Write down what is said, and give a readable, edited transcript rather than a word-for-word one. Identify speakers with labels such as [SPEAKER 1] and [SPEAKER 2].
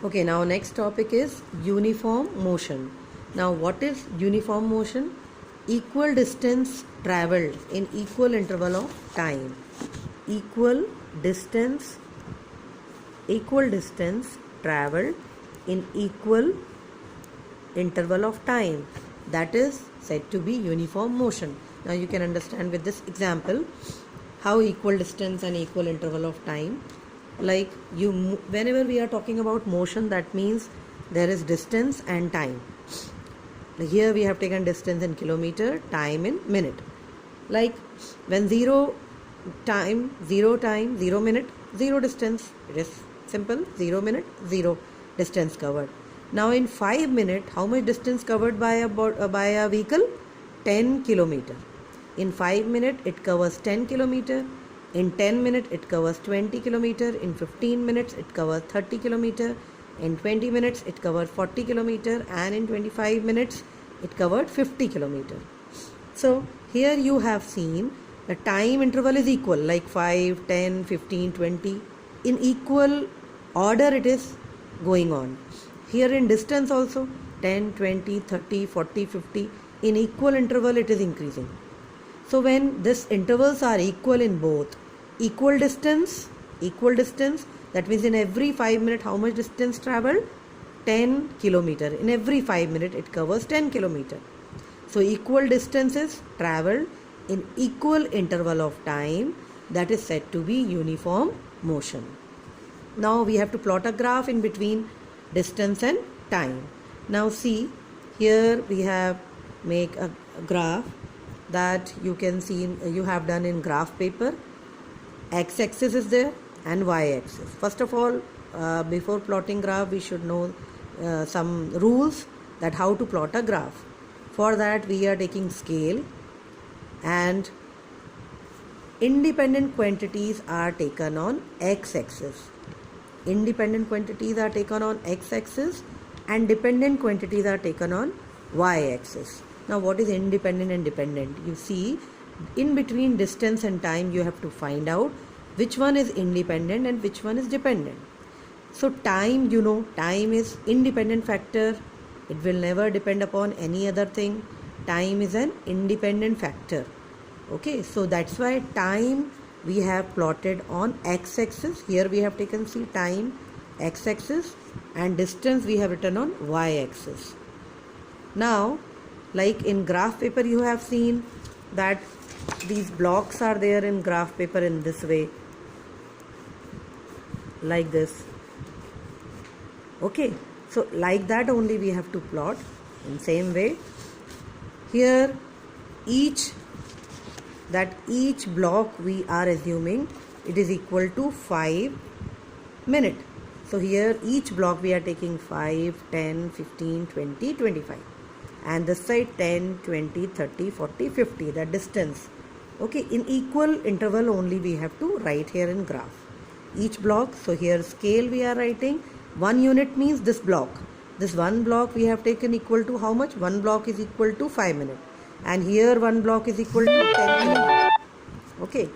[SPEAKER 1] Okay, now next topic is uniform motion. Now what is uniform motion? Equal distance traveled in equal interval of time. Equal distance traveled in equal interval of time. That is said to be uniform motion. Now you can understand with this example how equal distance and equal interval of time. Like whenever we are talking about motion, that means there is distance and time. Here we have taken distance in kilometer, time in minute. Like when 0 time, 0 minute, 0 distance. It is simple. 0 minute, 0 distance covered. Now in 5 minutes, how much distance covered by a vehicle? 10 kilometer. In 5 minutes, it covers 10 kilometer. In 10 minutes, it covers 20 kilometer. In 15 minutes, it covers 30 kilometer. In 20 minutes, it covered 40 kilometer. And in 25 minutes, it covered 50 kilometer. So here you have seen the time interval is equal, like 5, 10, 15, 20. In equal order it is going on. Here in distance also 10, 20, 30, 40, 50. In equal interval it is increasing. So when these intervals are equal in both, equal distance, that means in every 5 minutes how much distance traveled? 10 kilometer. In every 5 minutes it covers 10 kilometer. So equal distances traveled in equal interval of time, that is said to be uniform motion. Now we have to plot a graph in between distance and time. Now see, here we have make a graph that you can see you have done in graph paper. X-axis is there and y-axis. First of all, before plotting graph, we should know some rules that how to plot a graph. For that we are taking scale and independent quantities are taken on x-axis. Independent quantities are taken on x-axis and dependent quantities are taken on y-axis. Now what is independent and dependent? You see, in between distance and time you have to find out which one is independent and which one is dependent. So time, you know, time is independent factor. It will never depend upon any other thing. Time is an independent factor. Okay, so that's why time we have plotted on x-axis. Here we have taken time x-axis and distance we have written on y-axis. Now, like in graph paper you have seen that these blocks are there in graph paper in this way, like this. Okay, so like that only we have to plot in same way. Here each block we are assuming it is equal to 5 minutes. So here each block we are taking 5, 10, 15, 20, 25. And this side 10, 20, 30, 40, 50, the distance. Okay, in equal interval only we have to write here in graph. Each block, so here scale we are writing. 1 unit means this block. This one block we have taken equal to how much? 1 block is equal to 5 minutes. And here 1 block is equal to 10 minutes. Okay.